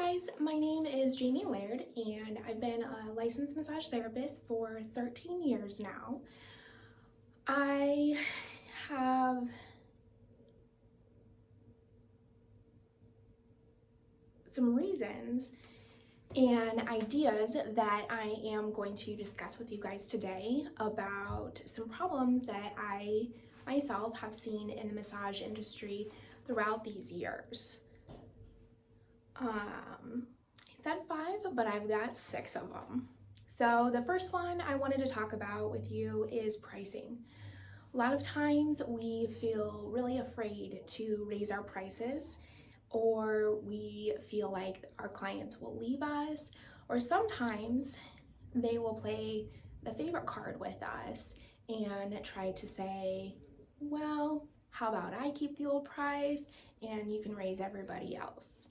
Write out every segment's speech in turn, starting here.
Hi guys, my name is Jamie Laird and I've been a licensed massage therapist for 13 years now. I have some reasons and ideas that I am going to discuss with you guys today about some problems that I myself have seen in the massage industry throughout these years. I said 5, but I've got 6 of them. So the first one I wanted to talk about with you is pricing. A lot of times we feel really afraid to raise our prices, or we feel like our clients will leave us, or sometimes they will play the favorite card with us and try to say, well, how about I keep the old price and you can raise everybody else.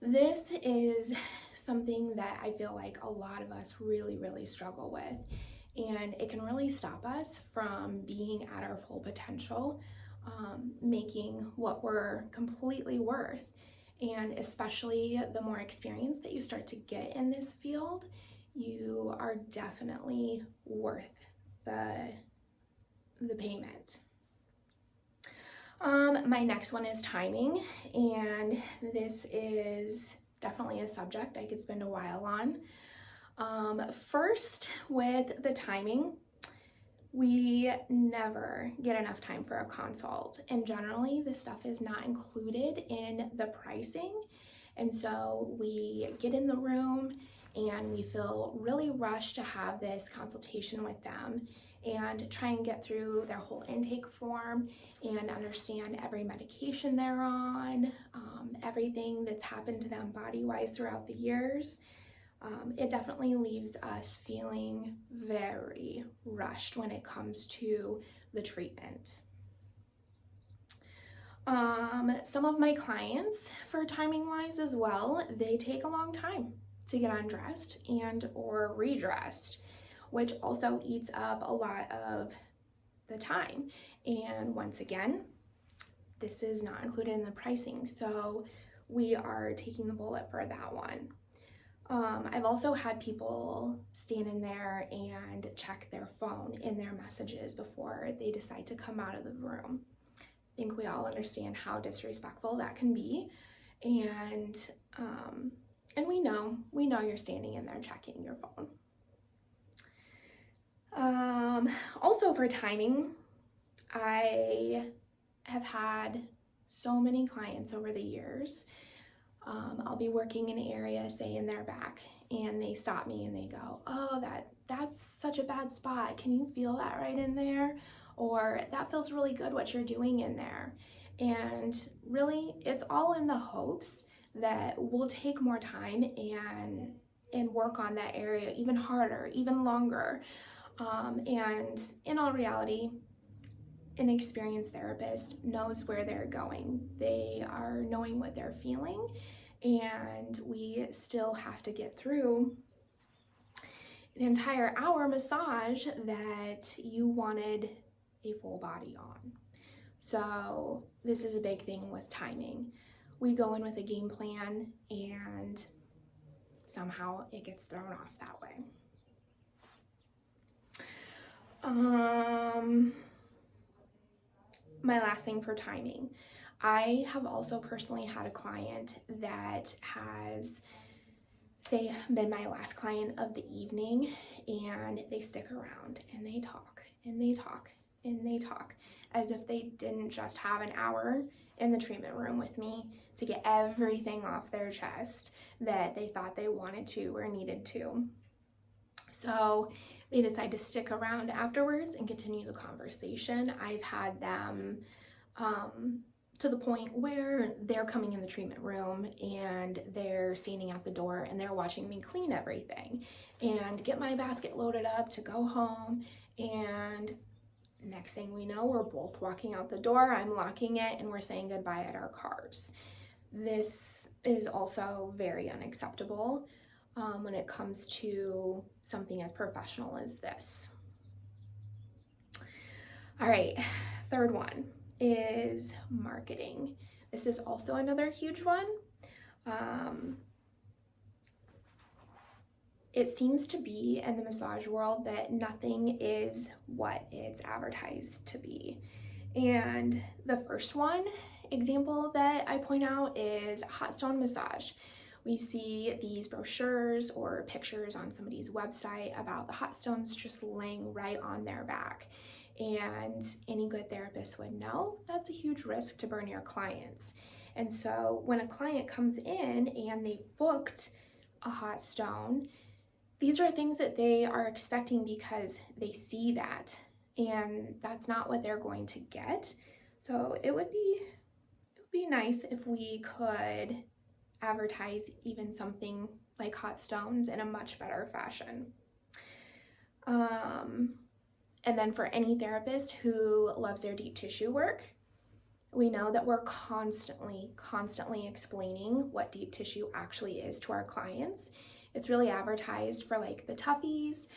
This is something that I feel like a lot of us really struggle with, and it can really stop us from being at our full potential, making what we're completely worth. And especially the more experience that you start to get in this field, you are definitely worth the payment. My next one is timing, and this is definitely a subject I could spend a while on. First, with the timing, we never get enough time for a consult, and generally this stuff is not included in the pricing, and so we get in the room and we feel really rushed to have this consultation with them and try and get through their whole intake form and understand every medication they're on, everything that's happened to them body-wise throughout the years. It definitely leaves us feeling very rushed when it comes to the treatment. Some of my clients, for timing-wise as well, they take a long time to get undressed and or redressed, which also eats up a lot of the time. And once again, this is not included in the pricing, so we are taking the bullet for that one. I've also had people stand in there and check their phone in their messages before they decide to come out of the room. I think we all understand how disrespectful that can be, and we know you're standing in there checking your phone. Also for timing, I have had so many clients over the years. I'll be working in an area, say in their back, and they stop me and they go, oh, that's such a bad spot. Can you feel that right in there? Or that feels really good what you're doing in there. And really, it's all in the hopes that we'll take more time and work on that area even harder, even longer. And in all reality, an experienced therapist knows where they're going. They are knowing what they're feeling, and we still have to get through an entire hour massage that you wanted a full body on. So this is a big thing with timing. We go in with a game plan and somehow it gets thrown off that way. My last thing for timing. I have also personally had a client that has, say, been my last client of the evening, and they stick around and they talk and they talk and they talk as if they didn't just have an hour in the treatment room with me to get everything off their chest that they thought they wanted to or needed to. So they decide to stick around afterwards and continue the conversation. I've had them to the point where they're coming in the treatment room and they're standing at the door and they're watching me clean everything and get my basket loaded up to go home. And next thing we know, we're both walking out the door, I'm locking it, and we're saying goodbye at our cars. This is also very unacceptable when it comes to something as professional as this. All right, third one is marketing. This is also another huge one. it seems to be in the massage world that nothing is what it's advertised to be. And the first example that I point out is hot stone massage. We see these brochures or pictures on somebody's website about the hot stones just laying right on their back. And any good therapist would know that's a huge risk to burn your clients. And so when a client comes in and they've booked a hot stone, these are things that they are expecting because they see that, and that's not what they're going to get. So it would be nice if we could advertise even something like hot stones in a much better fashion. And then for any therapist who loves their deep tissue work, we know that we're constantly explaining what deep tissue actually is to our clients. It's really advertised for like the toughies,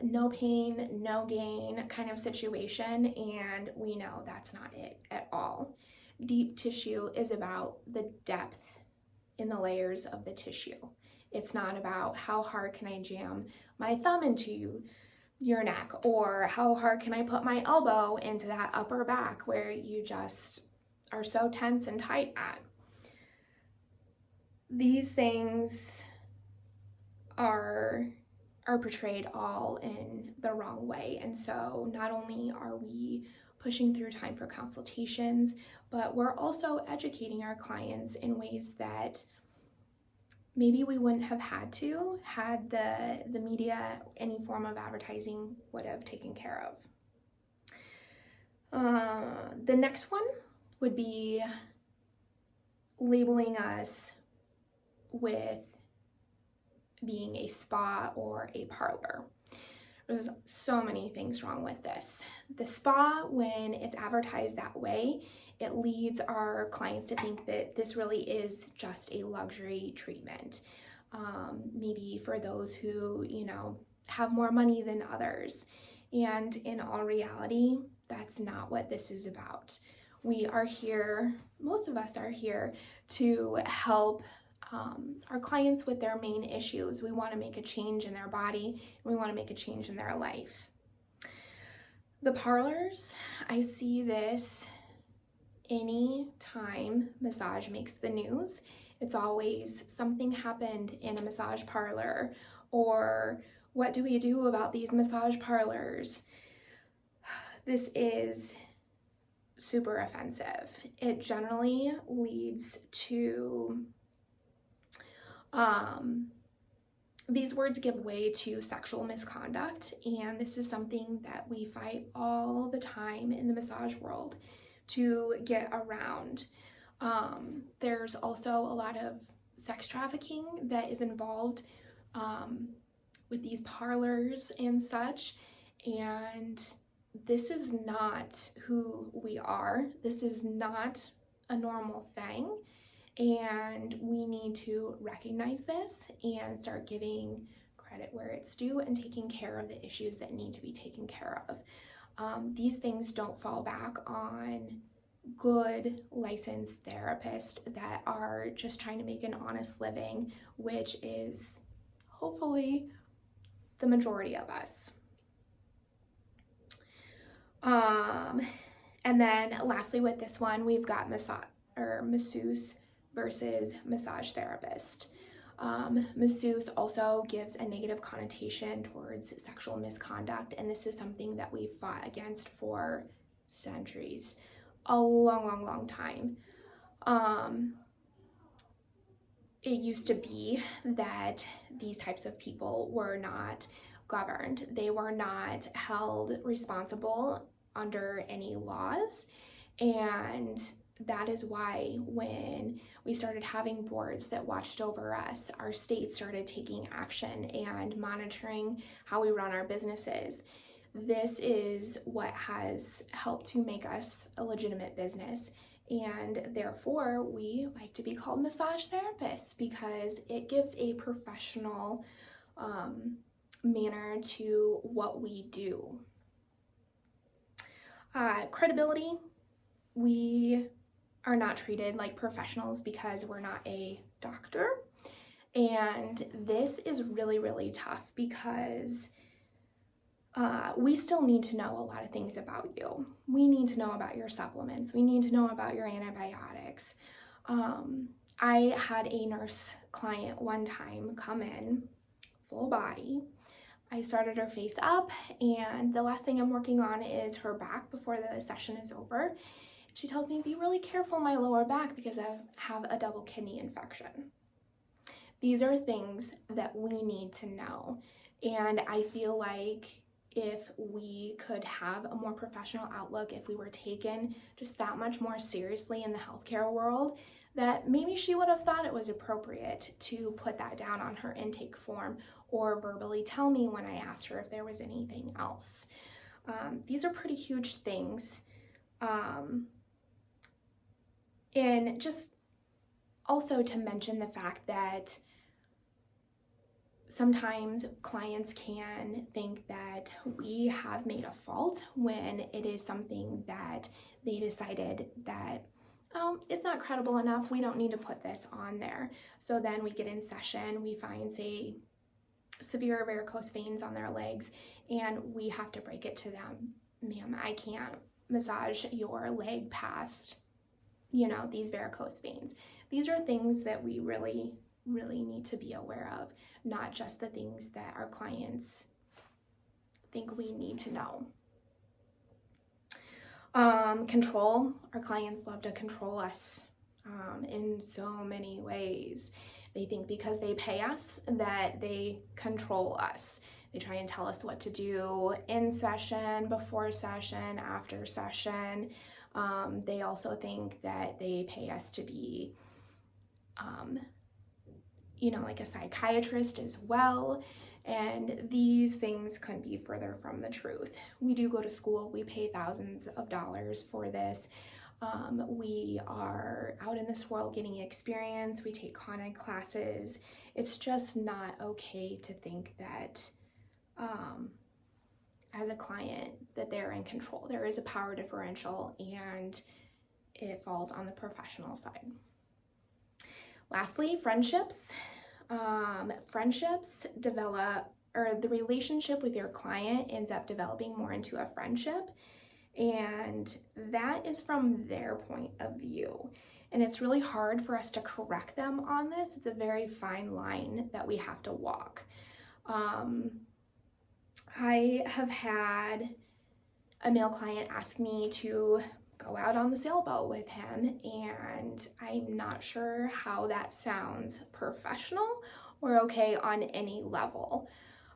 no pain, no gain kind of situation, and we know that's not it at all. Deep tissue is about the depth in the layers of the tissue. It's not about how hard can I jam my thumb into your neck, or how hard can I put my elbow into that upper back where you just are so tense and tight at. These things are portrayed all in the wrong way. And so not only are we pushing through time for consultations, but we're also educating our clients in ways that maybe we wouldn't have had the media, any form of advertising would have taken care of. The next one would be labeling us with being a spa or a parlor. There's so many things wrong with this. The spa, when it's advertised that way, it leads our clients to think that this really is just a luxury treatment. Maybe for those who, have more money than others. And in all reality, that's not what this is about. We are here, most of us are here to help our clients with their main issues. We want to make a change in their body, and we want to make a change in their life. The parlors, I see this any time massage makes the news. It's always something happened in a massage parlor, or what do we do about these massage parlors? This is super offensive. It generally leads to these words give way to sexual misconduct, and this is something that we fight all the time in the massage world to get around. There's also a lot of sex trafficking that is involved with these parlors and such, and this is not who we are. This is not a normal thing. And we need to recognize this and start giving credit where it's due and taking care of the issues that need to be taken care of. These things don't fall back on good licensed therapists that are just trying to make an honest living, which is hopefully the majority of us. And then lastly with this one, we've got masseuse versus massage therapist. Masseuse also gives a negative connotation towards sexual misconduct, and this is something that we've fought against for centuries, a long time. It used to be that these types of people were not governed. They were not held responsible under any laws, and that is why when we started having boards that watched over us, our state started taking action and monitoring how we run our businesses. This is what has helped to make us a legitimate business, and therefore we like to be called massage therapists because it gives a professional manner to what we do. Credibility, we are not treated like professionals because we're not a doctor, And this is really, really tough because we still need to know a lot of things about you. We need to know about your supplements. We need to know about your antibiotics. I had a nurse client one time come in, full body. I started her face up, and the last thing I'm working on is her back before the session is over. She tells me, be really careful in my lower back because I have a double kidney infection. These are things that we need to know. And I feel like if we could have a more professional outlook, if we were taken just that much more seriously in the healthcare world, that maybe she would have thought it was appropriate to put that down on her intake form or verbally tell me when I asked her if there was anything else. These are pretty huge things. And just also to mention the fact that sometimes clients can think that we have made a fault when it is something that they decided that, oh, it's not credible enough, we don't need to put this on there. So then we get in session, we find, say, severe varicose veins on their legs, and we have to break it to them, ma'am, I can't massage your leg past, these varicose veins. These are things that we really need to be aware of, not just the things that our clients think we need to know. Control. Our clients love to control us in so many ways. They think because they pay us that they control us. They try and tell us what to do in session, before session, after session. They also think that they pay us to be like a psychiatrist as well. And these things couldn't be further from the truth. We do go to school, we pay thousands of dollars for this. We are out in this world getting experience, we take Con Ed classes. It's just not okay to think that as a client that they're in control. There is a power differential and it falls on the professional side. Lastly, friendships. Friendships develop, or the relationship with your client ends up developing more into a friendship, and that is from their point of view. And it's really hard for us to correct them on this. It's a very fine line that we have to walk. I have had a male client ask me to go out on the sailboat with him, and I'm not sure how that sounds professional or okay on any level.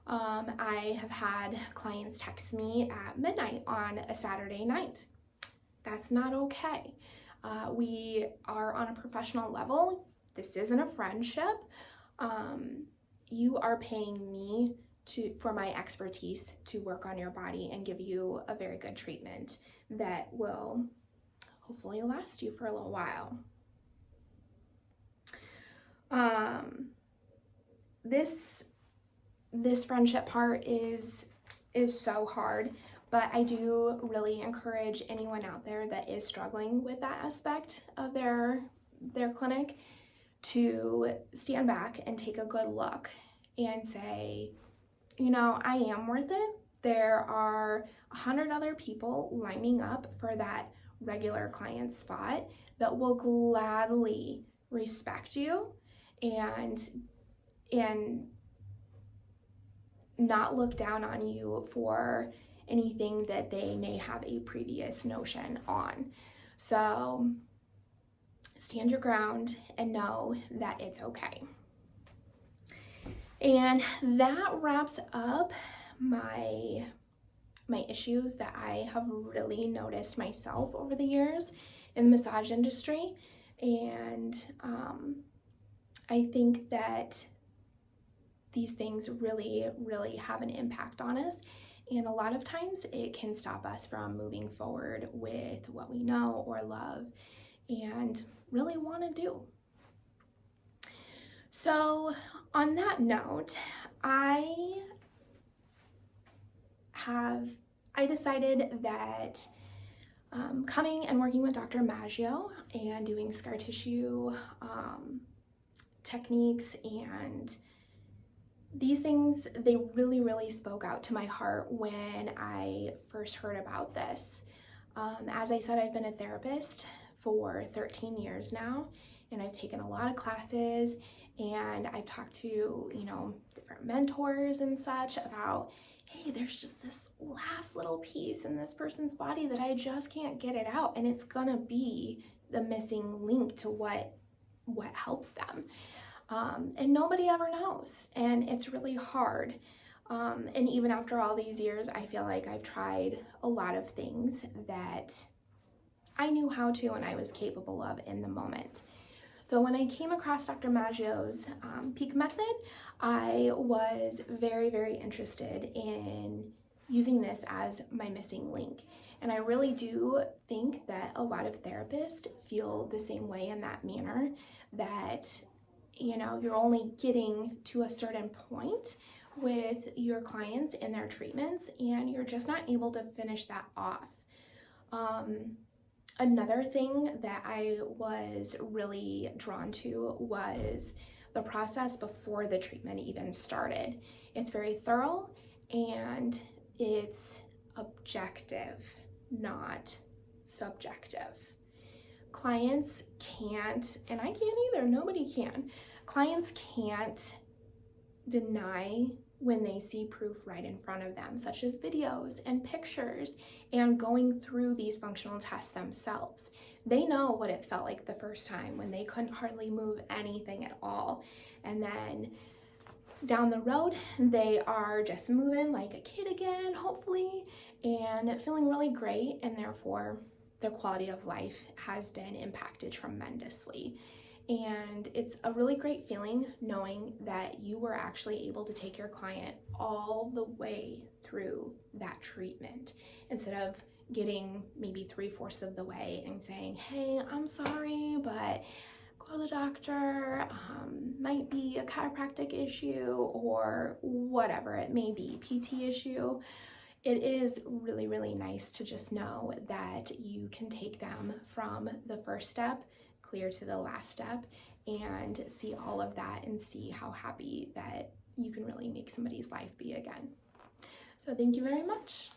I have had clients text me at midnight on a Saturday night. That's not okay. We are on a professional level. This isn't a friendship. You are paying me for my expertise to work on your body and give you a very good treatment that will hopefully last you for a little while. This friendship part is so hard, but I do really encourage anyone out there that is struggling with that aspect of their clinic to stand back and take a good look and say, I am worth it. There are 100 other people lining up for that regular client spot that will gladly respect you and not look down on you for anything that they may have a previous notion on. So stand your ground and know that it's okay. And that wraps up my issues that I have really noticed myself over the years in the massage industry. And I think that these things really have an impact on us. And a lot of times it can stop us from moving forward with what we know or love and really want to do. So on that note, I decided that coming and working with Dr. Maggio and doing scar tissue techniques, and these things, they really, really spoke out to my heart when I first heard about this. As I said, I've been a therapist for 13 years now, and I've taken a lot of classes, and I've talked to, different mentors and such about, hey, there's just this last little piece in this person's body that I just can't get it out, and it's gonna be the missing link to what helps them. And nobody ever knows, and it's really hard. And even after all these years, I feel like I've tried a lot of things that I knew how to and I was capable of in the moment. So when I came across Dr. Maggio's peak method, I was very, very interested in using this as my missing link. And I really do think that a lot of therapists feel the same way in that manner, that you're only getting to a certain point with your clients and their treatments, and you're just not able to finish that off. Another thing that I was really drawn to was the process before the treatment even started. It's very thorough and it's objective, not subjective. Clients can't, and I can't either, nobody can. Clients can't deny when they see proof right in front of them, such as videos and pictures and going through these functional tests themselves. They know what it felt like the first time when they couldn't hardly move anything at all. And then down the road, they are just moving like a kid again, hopefully, and feeling really great, and therefore their quality of life has been impacted tremendously. And it's a really great feeling knowing that you were actually able to take your client all the way through that treatment, instead of getting maybe 3/4 of the way and saying, hey, I'm sorry, but go to the doctor, might be a chiropractic issue or whatever it may be, PT issue. It is really, really nice to just know that you can take them from the first step clear to the last step and see all of that and see how happy that you can really make somebody's life be again. So thank you very much.